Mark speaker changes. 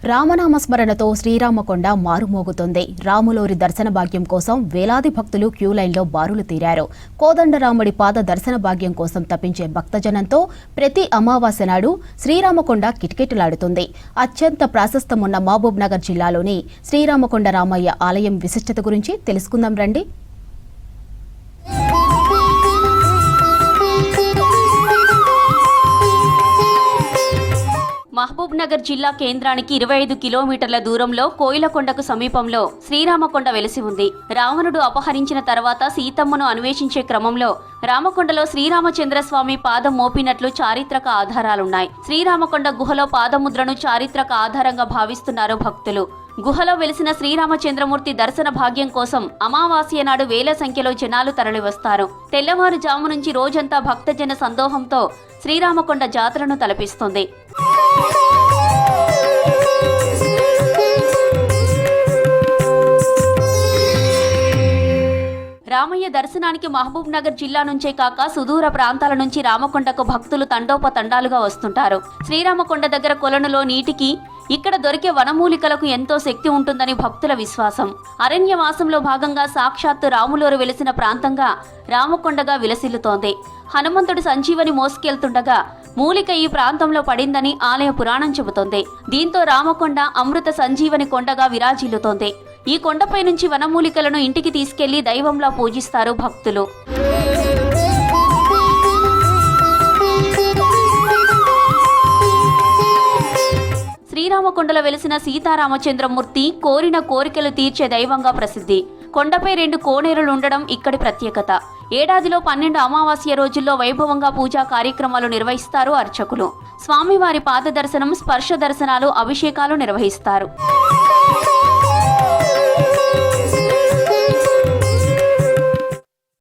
Speaker 1: రామనామస్మరణతో శ్రీరామకొండ మారుమోగుతుంది. రాములోరి దర్శన భాగ్యం కోసం వేలాది భక్తులు క్యూ లైన్లో బారులు తీరారు. కోదండరాముడి పాద దర్శన భాగ్యం కోసం తప్పించే భక్తజనంతో ప్రతి అమావాస్య నాడు శ్రీరామకొండ కిటకిటలాడుతుంది. అత్యంత ప్రాశస్త్యమున్న మహబూబ్ నగర్ జిల్లాలోని శ్రీరామకొండ రామయ్య ఆలయం విశిష్టత గురించి తెలుసుకుందాం రండి.
Speaker 2: మహబూబ్ నగర్ జిల్లా కేంద్రానికి 25 కిలోమీటర్ల దూరంలో కోయిలకొండకు సమీపంలో శ్రీరామకొండ వెలిసి ఉంది. రావణుడు అపహరించిన తర్వాత సీతమ్మను అన్వేషించే క్రమంలో రామకొండలో శ్రీరామచంద్రస్వామి పాదం మోపినట్లు చారిత్రక ఆధారాలున్నాయి. శ్రీరామకొండ గుహలో పాదముద్రను చారిత్రక ఆధారంగా భావిస్తున్నారు భక్తులు. గుహలో వెలిసిన శ్రీరామచంద్రమూర్తి దర్శన భాగ్యం కోసం అమావాస్య నాడు వేల సంఖ్యలో జనాలు తరలివస్తారు. తెల్లవారుజాము నుంచి రోజంతా భక్తజన సందోహంతో శ్రీరామకొండ జాతరను తలపిస్తుంది. రామయ్య దర్శనానికి మహబూబ్ నగర్ జిల్లా నుంచే కాక సుదూర ప్రాంతాల నుంచి రామకొండకు భక్తులు తండోపతండాలుగా వస్తుంటారు. శ్రీరామకొండ దగ్గర కొలనులో నీటికి ఇక్కడ దొరికే వనమూలికలకు ఎంతో శక్తి ఉంటుందని భక్తుల విశ్వాసం. అరణ్యవాసంలో భాగంగా సాక్షాత్తు రాములోరు వెలిసిన ప్రాంతంగా రామకొండగా విలసిల్లుతోంది. హనుమంతుడు సంజీవని మోసుకెళ్తుండగా మూలిక ఈ ప్రాంతంలో పడిందని ఆలయ పురాణం చెబుతోంది. దీంతో రామకొండ అమృత సంజీవని కొండగా విరాజిల్లుతోంది. ఈ కొండపై నుంచి వనమూలికలను ఇంటికి తీసుకెళ్లి దైవంలా పూజిస్తారు భక్తులు. శ్రీరామకొండలో వెలిసిన సీతారామచంద్రమూర్తి కోరిన కోరికలు తీర్చే దైవంగా ప్రసిద్ధి. కొండపై 2 కోనేరులు ఉండడం ఇక్కడి ప్రత్యేకత. ఏడాదిలో 12 అమావాస్య రోజుల్లో వైభవంగా పూజా కార్యక్రమాలు నిర్వహిస్తారు అర్చకులు. స్వామివారి పాద దర్శనం, స్పర్శ దర్శనాలు, అభిషేకాలు నిర్వహిస్తారు.